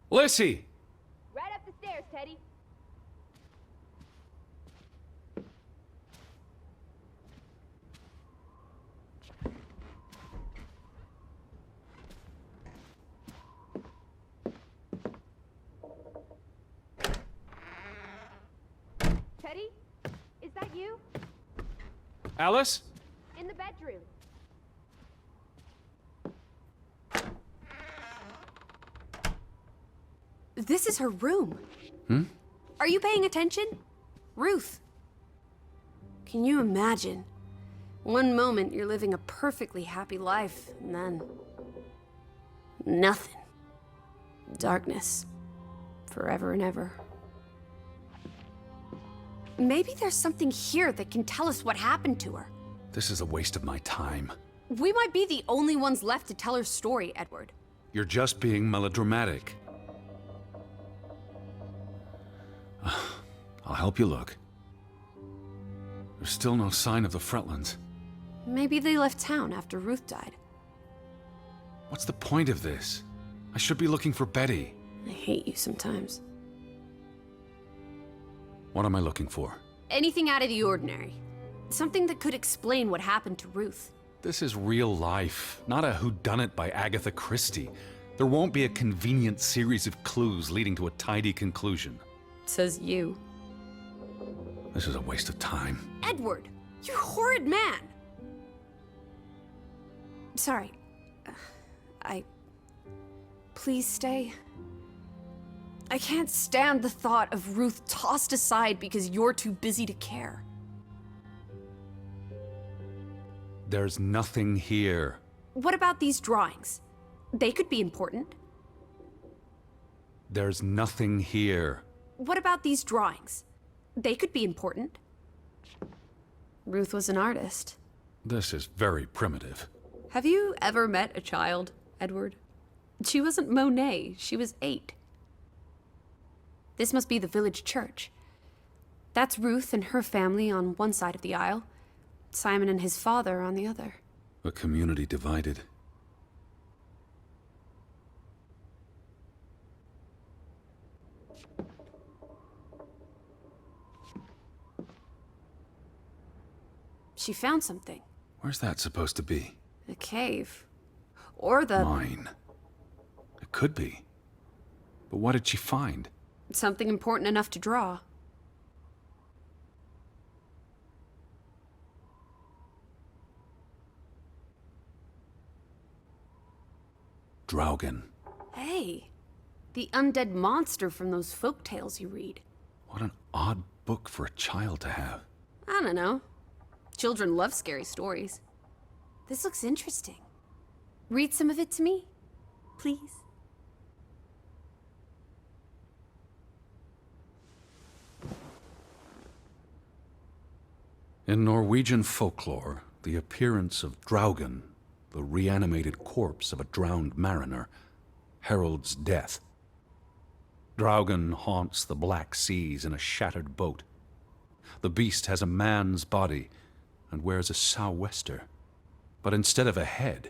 Lissie! Right up the stairs, Teddy. Teddy? Is that you? Alice? In the bedroom. This is her room. Hmm? Are you paying attention? Ruth. Can you imagine? One moment you're living a perfectly happy life, and then... nothing. Darkness. Forever and ever. Maybe there's something here that can tell us what happened to her. This is a waste of my time. We might be the only ones left to tell her story, Edward. You're just being melodramatic. I'll help you look. There's still no sign of the Fretlands. Maybe they left town after Ruth died. What's the point of this? I should be looking for Betty. I hate you sometimes. What am I looking for? Anything out of the ordinary. Something that could explain what happened to Ruth. This is real life, not a whodunit by Agatha Christie. There won't be a convenient series of clues leading to a tidy conclusion. Says you. This is a waste of time. Edward! You horrid man! Sorry. Please stay. I can't stand the thought of Ruth tossed aside because you're too busy to care. There's nothing here. What about these drawings? They could be important. There's nothing here. What about these drawings? They could be important. Ruth was an artist. This is very primitive. Have you ever met a child, Edward? She wasn't Monet, she was 8. This must be the village church. That's Ruth and her family on one side of the aisle, Simon and his father on the other. A community divided. She found something. Where's that supposed to be? A cave. Or the... Mine. It could be. But what did she find? something important enough to draw. Draugen. Hey, the undead monster from those folk tales you read. What an odd book for a child to have. I don't know. Children love scary stories. This looks interesting. Read some of it to me, please. In Norwegian folklore, the appearance of Draugen, the reanimated corpse of a drowned mariner, heralds death. Draugen haunts the black seas in a shattered boat. The beast has a man's body and wears a sou'wester. But instead of a head,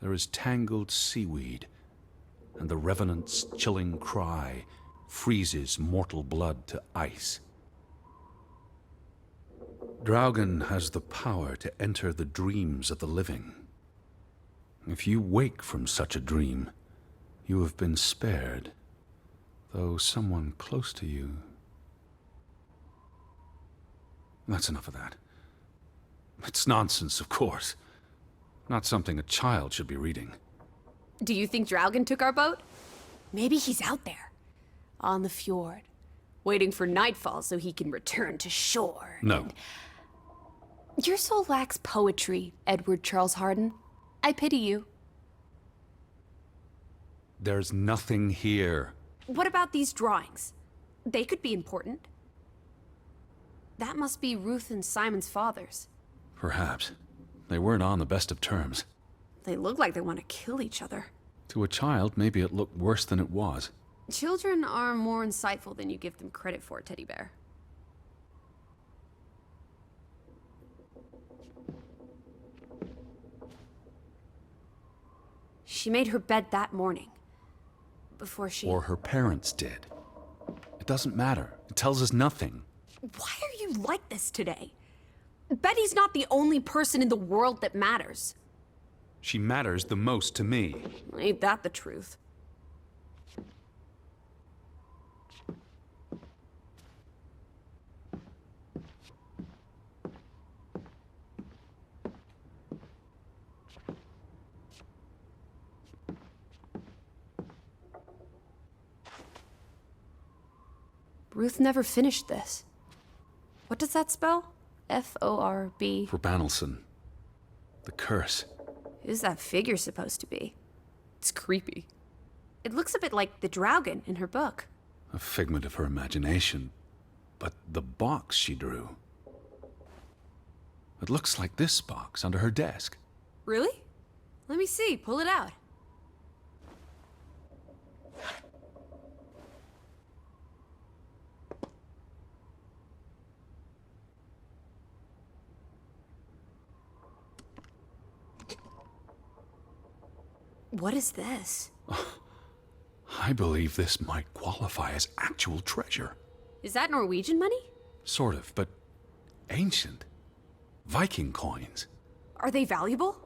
there is tangled seaweed, and the revenant's chilling cry freezes mortal blood to ice. Draugen has the power to enter the dreams of the living. If you wake from such a dream, you have been spared, though someone close to you... That's enough of that. It's nonsense, of course. Not something a child should be reading. Do you think Draugen took our boat? Maybe he's out there, on the fjord, waiting for nightfall so he can return to shore. No. Your soul lacks poetry, Edward Charles Harden. I pity you. There's nothing here. What about these drawings? They could be important. That must be Ruth and Simon's fathers. Perhaps. They weren't on the best of terms. They look like they want to kill each other. To a child, maybe it looked worse than it was. Children are more insightful than you give them credit for, Teddy Bear. She made her bed that morning. before she... Or her parents did. It doesn't matter. It tells us nothing. Why are you like this today? Betty's not the only person in the world that matters. She matters the most to me. Ain't that the truth? Ruth never finished this. What does that spell? F-O-R-B. For Banelson. The curse. Who's that figure supposed to be? It's creepy. It looks a bit like the Draugen in her book. A figment of her imagination. But the box she drew... It looks like this box under her desk. Really? Let me see. Pull it out. What is this? I believe this might qualify as actual treasure. Is that Norwegian money? Sort of, but ancient. Viking coins. Are they valuable?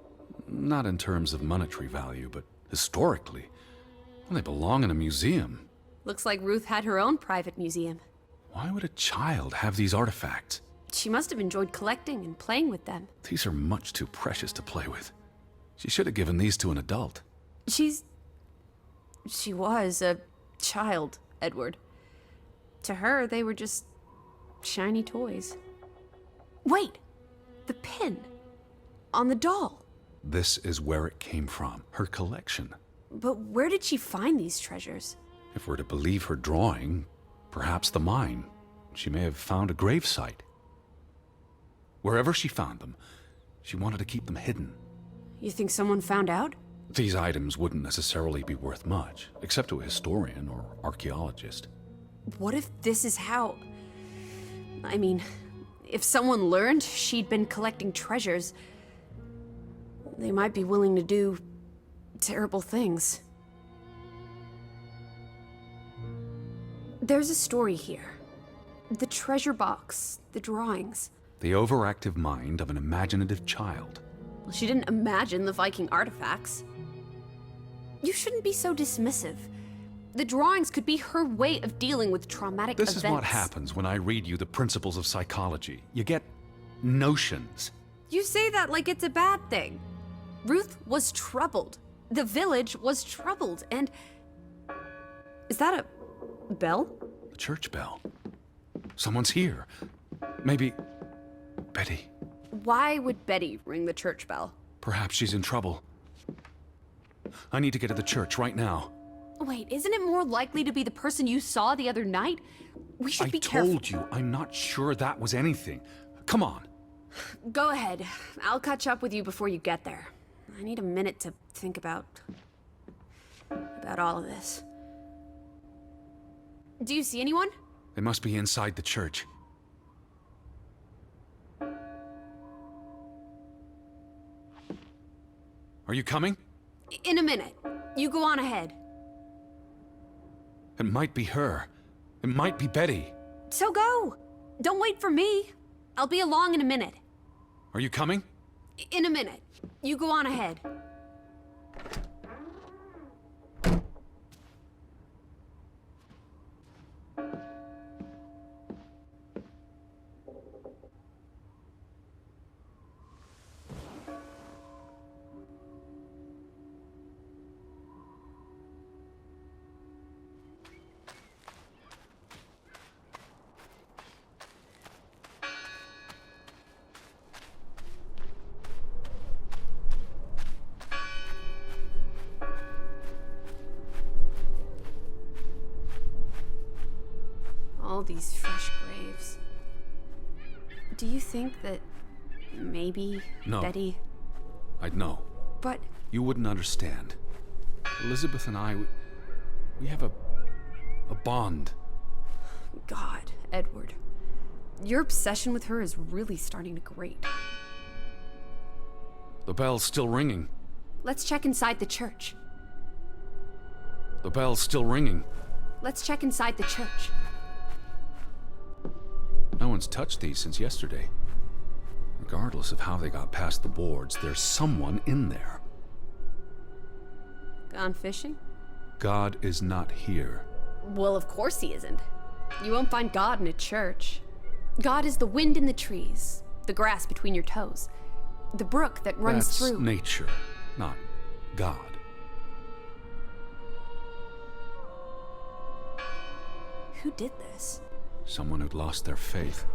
Not in terms of monetary value, but historically. Well, they belong in a museum. Looks like Ruth had her own private museum. Why would a child have these artifacts? She must have enjoyed collecting and playing with them. These are much too precious to play with. She should have given these to an adult. She was a child, Edward. To her, they were just shiny toys. Wait! The pin! On the doll! This is where it came from, her collection. But where did she find these treasures? If we're to believe her drawing, perhaps the mine. She may have found a gravesite. Wherever she found them, she wanted to keep them hidden. You think someone found out? These items wouldn't necessarily be worth much, except to a historian or archaeologist. What if this is how... I mean, if someone learned she'd been collecting treasures, they might be willing to do terrible things. There's a story here. The treasure box, the drawings. The overactive mind of an imaginative child. Well, she didn't imagine the Viking artifacts. You shouldn't be so dismissive. The drawings could be her way of dealing with traumatic events. This is what happens when I read you the principles of psychology. You get notions. You say that like it's a bad thing. Ruth was troubled. The village was troubled, and... Is that a bell? The church bell. Someone's here. Maybe... Betty. Why would Betty ring the church bell? Perhaps she's in trouble. I need to get to the church right now. Wait, isn't it more likely to be the person you saw the other night? We should be careful. I told you, I'm not sure that was anything. Come on. Go ahead. I'll catch up with you before you get there. I need a minute to think about all of this. Do you see anyone? They must be inside the church. Are you coming? In a minute. You go on ahead. It might be her. It might be Betty. So go. Don't wait for me. I'll be along in a minute. Are you coming? In a minute. You go on ahead. All these fresh graves. Do you think that maybe No. Betty... I'd know. But... You wouldn't understand. Elizabeth and I, we have a bond. God, Edward. Your obsession with her is really starting to grate. The bell's still ringing. Let's check inside the church. The bell's still ringing. Let's check inside the church. No one's touched these since yesterday. Regardless of how they got past the boards, there's someone in there. Gone fishing? God is not here. Well, of course he isn't. You won't find God in a church. God is the wind in the trees, the grass between your toes, the brook that runs That's through. nature, not God. Who did this? Someone who'd lost their faith.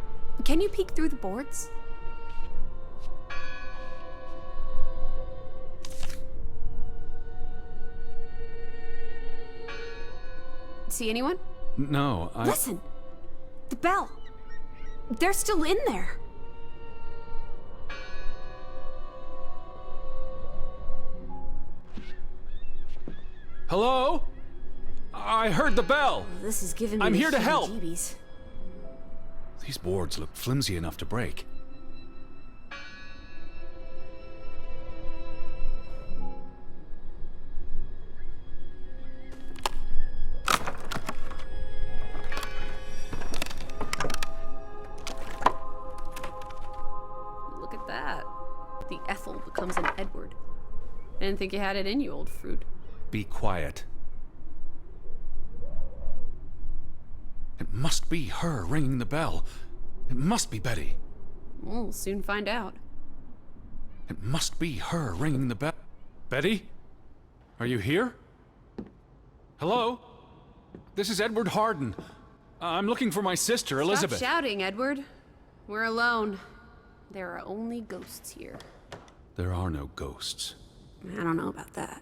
Can you peek through the boards? See anyone? No, Listen! The bell! They're still in there! Hello? I heard the bell! This is giving me I'm the here to help. heebie-jeebies. These boards look flimsy enough to break. Look at that. The Ethel becomes an Edward. I didn't think you had it in you, old fruit. Be quiet. It must be her ringing the bell. It must be Betty. We'll soon find out. It must be her ringing the bell. Betty? Are you here? Hello? This is Edward Harden. I'm looking for my sister, Elizabeth. Stop shouting, Edward. We're alone. There are only ghosts here. There are no ghosts. I don't know about that.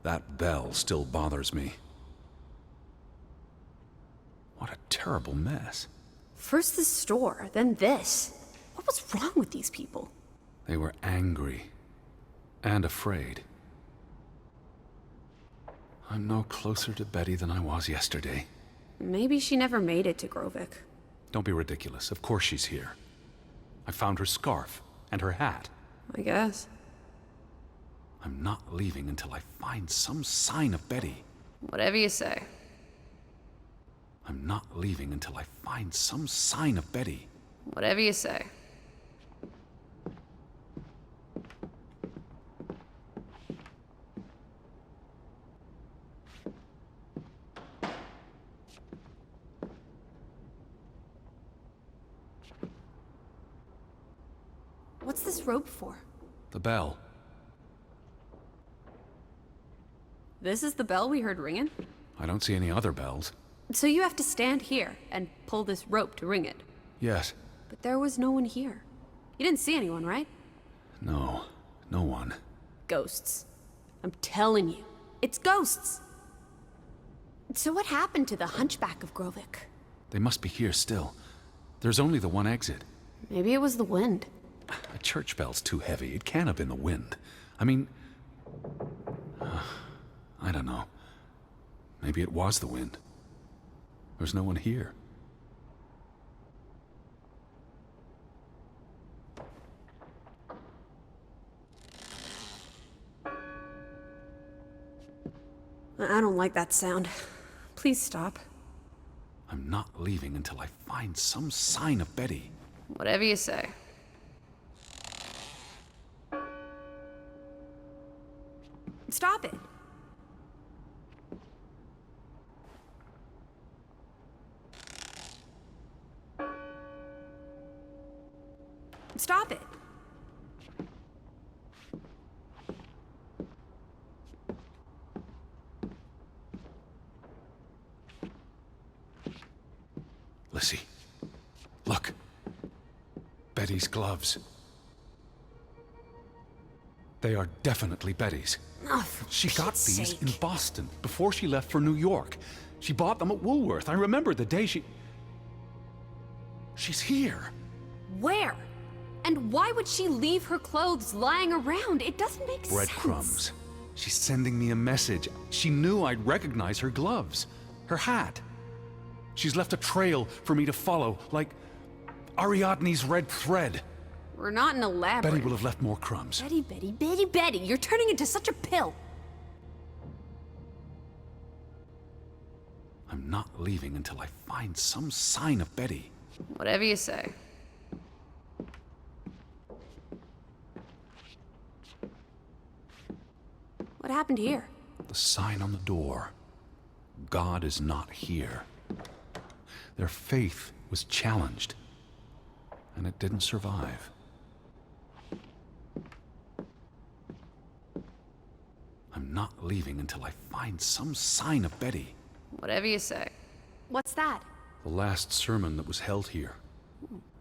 That bell still bothers me. What a terrible mess. First the store, then this. What was wrong with these people? They were angry and afraid. I'm no closer to Betty than I was yesterday. Maybe she never made it to Grovik. Don't be ridiculous. Of course she's here. I found her scarf and her hat. I guess. I'm not leaving until I find some sign of Betty. Whatever you say. I'm not leaving until I find some sign of Betty. Whatever you say. What's this rope for? The bell. This is the bell we heard ringing? I don't see any other bells. So you have to stand here and pull this rope to ring it. Yes. But there was no one here. You didn't see anyone, right? No. No one. Ghosts. I'm telling you. It's ghosts! So what happened to the hunchback of Grovik? They must be here still. There's only the one exit. Maybe it was the wind. A church bell's too heavy. It can't have been the wind. I mean... I don't know. Maybe it was the wind. There's no one here. I don't like that sound. Please stop. I'm not leaving until I find some sign of Betty. Whatever you say. Stop it! Stop it! Lissie, look. Betty's gloves. They are definitely Betty's. Oh, for She got Pete's these sake. in Boston before she left for New York. She bought them at Woolworth. I remember the day She's here. Where? And why would she leave her clothes lying around? It doesn't make sense. Breadcrumbs. She's sending me a message. She knew I'd recognize her gloves, her hat. She's left a trail for me to follow, like Ariadne's red thread. We're not in a labyrinth. Betty will have left more crumbs. Betty, Betty, Betty, Betty, you're turning into such a pill. I'm not leaving until I find some sign of Betty. Whatever you say. What happened here? The sign on the door. God is not here. Their faith was challenged, and it didn't survive. I'm not leaving until I find some sign of Betty. Whatever you say. What's that? The last sermon that was held here.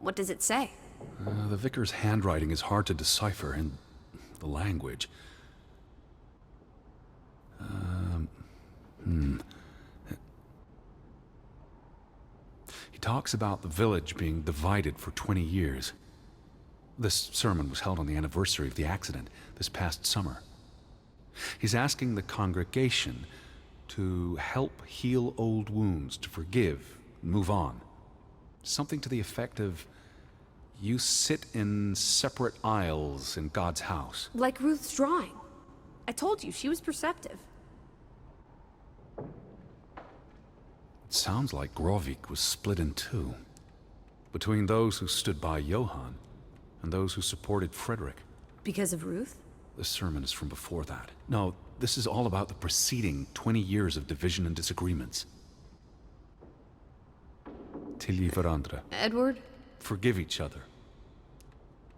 What does it say? The vicar's handwriting is hard to decipher, and the language. He talks about the village being divided for 20 years. This sermon was held on the anniversary of the accident this past summer. He's asking the congregation to help heal old wounds, to forgive, move on. Something to the effect of, you sit in separate aisles in God's house. Like Ruth's drawing. I told you, she was perceptive. It sounds like Grovik was split in two, between those who stood by Johann and those who supported Frederick. Because of Ruth? The sermon is from before that. No, this is all about the preceding 20 years of division and disagreements. Tilly varandra. Edward? Forgive each other.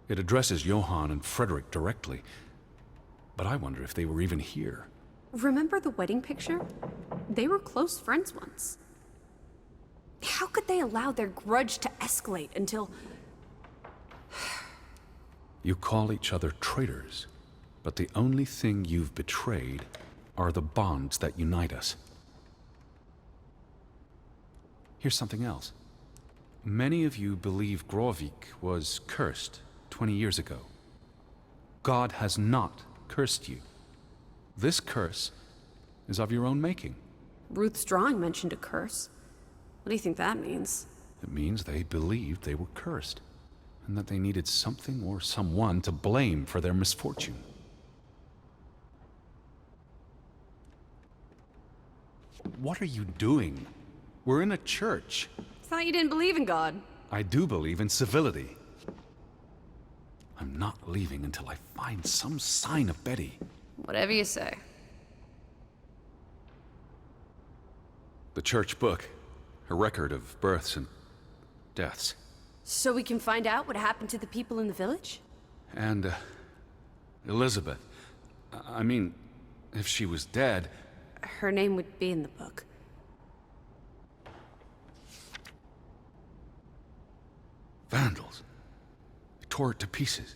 It addresses Johann and Frederick directly, but I wonder if they were even here. Remember the wedding picture? They were close friends once. How could they allow their grudge to escalate until... You call each other traitors, but the only thing you've betrayed are the bonds that unite us. Here's something else. Many of you believe Grovik was cursed 20 years ago. God has not cursed you. This curse is of your own making. Ruth's drawing mentioned a curse. What do you think that means? It means they believed they were cursed, and that they needed something or someone to blame for their misfortune. What are you doing? We're in a church. Thought you didn't believe in God. I do believe in civility. I'm not leaving until I find some sign of Betty. Whatever you say. The church book, a record of births and deaths. So we can find out what happened to the people in the village? And, Elizabeth. I mean, if she was dead... Her name would be in the book. Vandals. They tore it to pieces.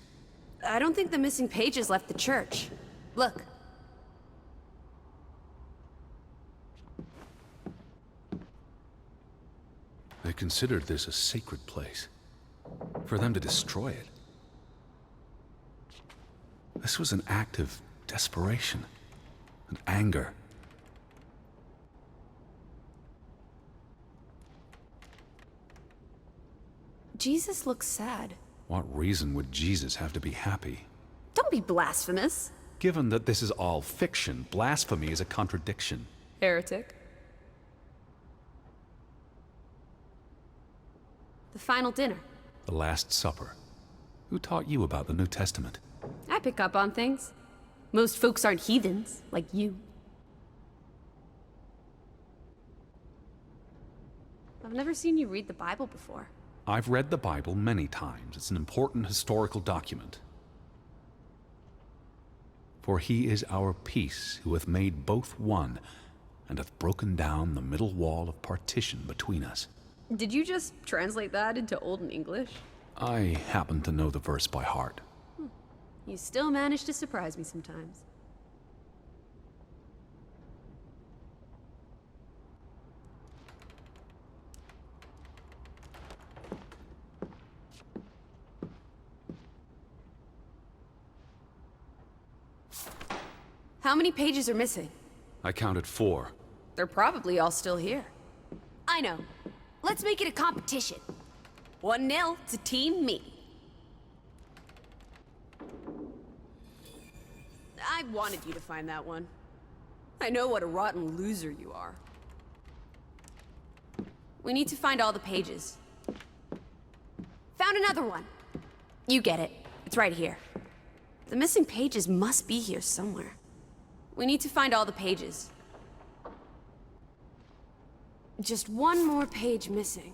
I don't think the missing pages left the church. Look. They considered this a sacred place. For them to destroy it. This was an act of desperation and anger. Jesus looks sad. What reason would Jesus have to be happy? Don't be blasphemous. Given that this is all fiction, blasphemy is a contradiction. Heretic. The final dinner. The Last Supper. Who taught you about the New Testament? I pick up on things. Most folks aren't heathens, like you. I've never seen you read the Bible before. I've read the Bible many times. It's an important historical document. For he is our peace, who hath made both one, and hath broken down the middle wall of partition between us. Did you just translate that into Olden English? I happen to know the verse by heart. You still manage to surprise me sometimes. How many pages are missing? I counted 4. They're probably all still here. I know. Let's make it a competition. 1-0 to Team Me. I wanted you to find that one. I know what a rotten loser you are. We need to find all the pages. Found another one. You get it. It's right here. The missing pages must be here somewhere. We need to find all the pages. Just one more page missing.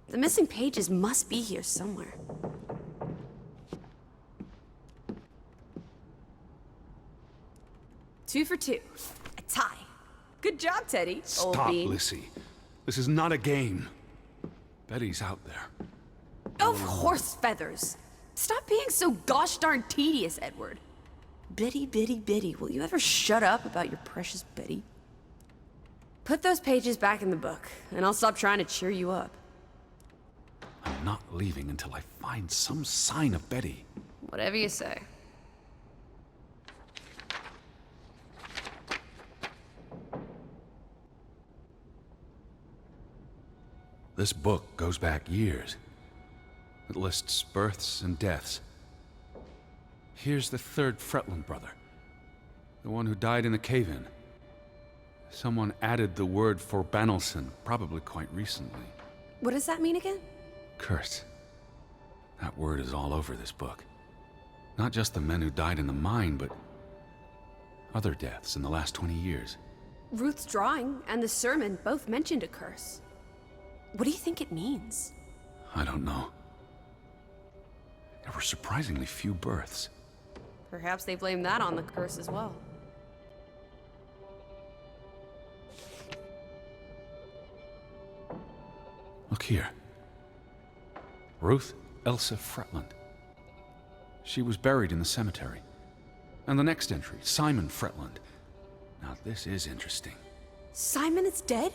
The missing pages must be here somewhere. Two for two. A tie. Good job, Teddy. Old Stop, bean. Lissie. This is not a game. Betty's out there. Of horse feathers. Stop being so gosh darn tedious, Edward. Betty, Betty, Betty. Will you ever shut up about your precious Betty? Put those pages back in the book, and I'll stop trying to cheer you up. I'm not leaving until I find some sign of Betty. Whatever you say. This book goes back years. It lists births and deaths. Here's the third Fretland brother. The one who died in the cave-in. Someone added the word for Banelson, probably quite recently. What does that mean again? Curse. That word is all over this book. Not just the men who died in the mine, but other deaths in the last 20 years. Ruth's drawing and the sermon both mentioned a curse. What do you think it means? I don't know. There were surprisingly few births. Perhaps they blame that on the curse as well. Look here. Ruth Elsa Fretland. She was buried in the cemetery. And the next entry, Simon Fretland. Now this is interesting. Simon is dead?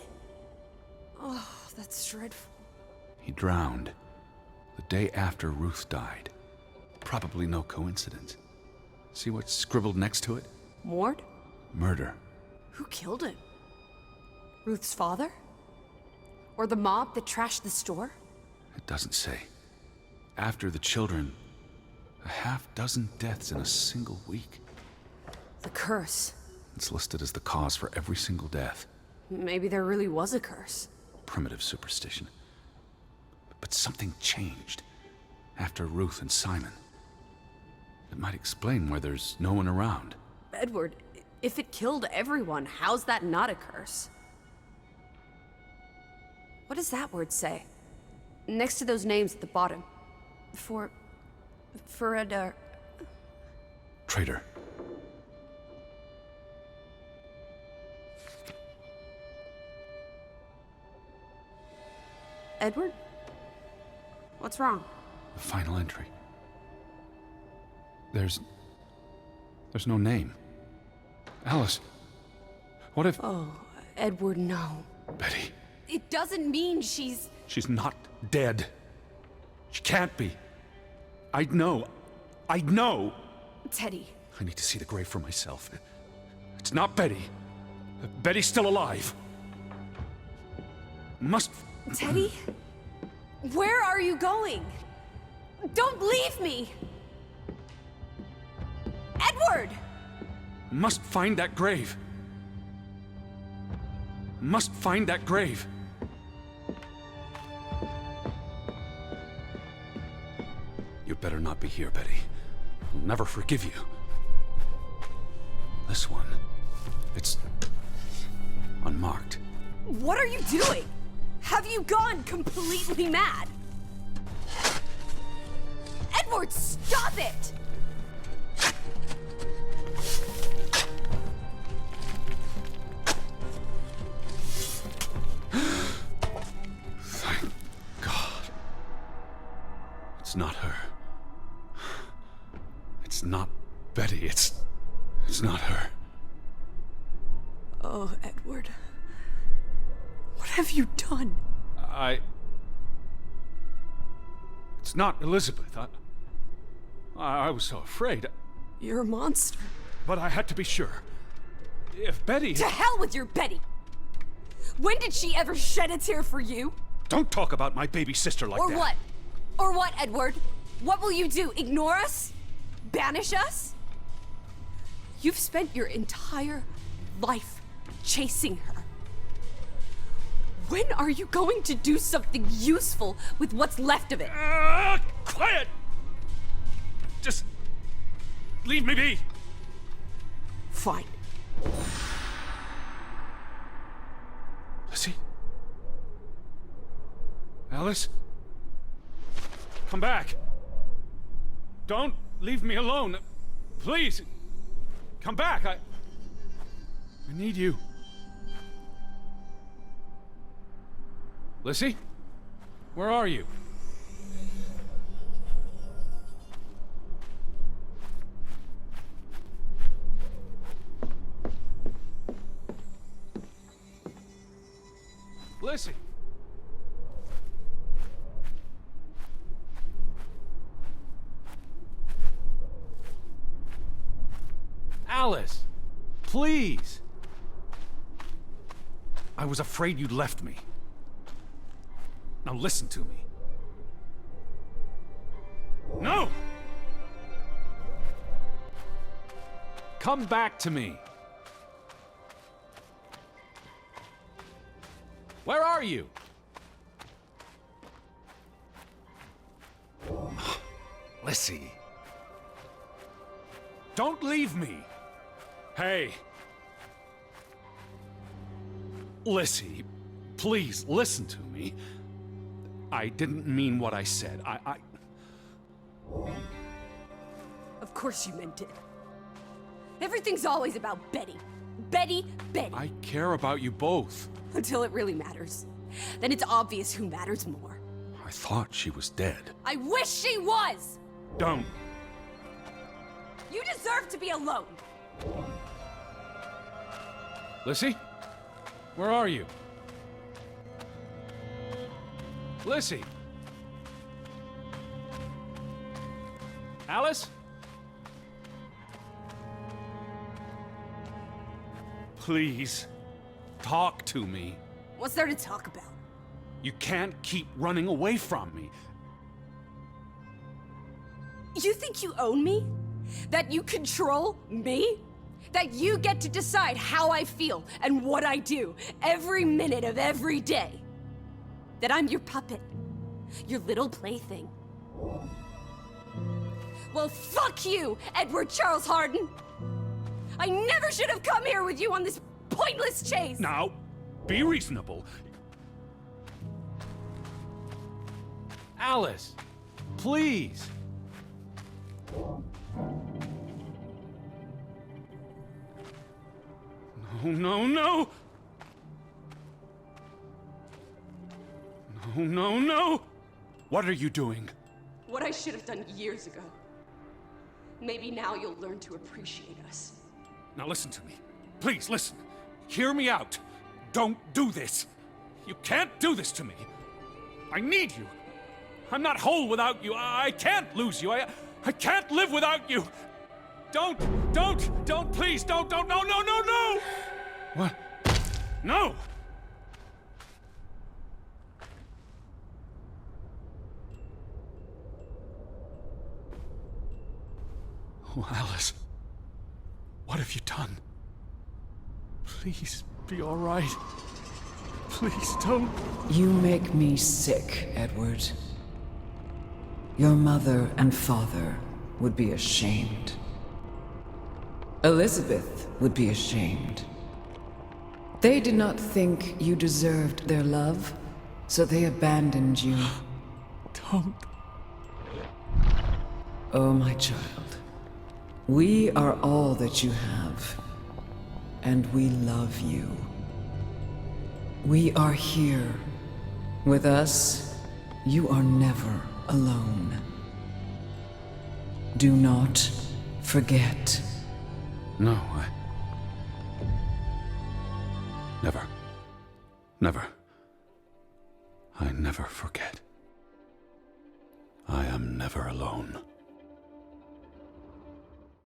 Oh, that's dreadful. He drowned the day after Ruth died. Probably no coincidence. See what's scribbled next to it? Mord? Murder. Who killed him? Ruth's father? Or the mob that trashed the store? It doesn't say. After the children, a half-dozen deaths in a single week. The curse. It's listed as the cause for every single death. Maybe there really was a curse. Primitive superstition. But something changed after Ruth and Simon. It might explain why there's no one around. Edward, if it killed everyone, how's that not a curse? What does that word say? Next to those names at the bottom. Traitor. Edward? What's wrong? The final entry. There's no name. Alice, what if... Oh, Edward, no. Betty. It doesn't mean she's... She's not dead. She can't be. I know. Teddy. I need to see the grave for myself. It's not Betty. Betty's still alive. Must... Teddy? Where are you going? Don't leave me! Edward! Must find that grave. Must find that grave. You'd better not be here, Betty. I'll never forgive you. This one, it's unmarked. What are you doing? Have you gone completely mad? Edward, stop it! Thank God. It's not her. It's not Betty. It's not her. Oh, Edward. What have you done? It's not Elizabeth. I was so afraid. You're a monster. But I had to be sure. If Betty... To hell with your Betty! When did she ever shed a tear for you? Don't talk about my baby sister like that. Or what? Or what, Edward? What will you do? Ignore us? Banish us? You've spent your entire life chasing her. When are you going to do something useful with what's left of it? Quiet! Just leave me be. Fine. Lissie? Alice? Come back. Don't leave me alone. Please. Come back. I need you. Lissie? Where are you? Lissie! Alice! Please! I was afraid you'd left me. Now listen to me. No! Come back to me. Where are you? Lissie. Don't leave me. Hey. Lissie, please listen to me. I didn't mean what I said. Of course you meant it. Everything's always about Betty. Betty, Betty. I care about you both. Until it really matters. Then it's obvious who matters more. I thought she was dead. I wish she was! Don't. You deserve to be alone. Lissie? Where are you? Lissie? Alice? Please, talk to me. What's there to talk about? You can't keep running away from me. You think you own me? That you control me? That you get to decide how I feel and what I do every minute of every day? That I'm your puppet, your little plaything? Well, fuck you, Edward Charles Harden! I never should have come here with you on this pointless chase! Now, be reasonable. Alice, please. No, no, no! No, no, no! What are you doing? What I should have done years ago. Maybe now you'll learn to appreciate us. Now listen to me. Please, listen. Hear me out. Don't do this. You can't do this to me. I need you. I'm not whole without you. I can't lose you. I can't live without you. Don't, please, don't, no, no, no, no! What? No! Oh, Alice. What have you done? Please, be all right. Please, don't. You make me sick, Edward. Your mother and father would be ashamed. Elizabeth would be ashamed. They did not think you deserved their love, so they abandoned you. Don't. Oh, my child. We are all that you have, and we love you. We are here. With us, you are never alone. Do not forget. No, Never. Never. I never forget. I am never alone.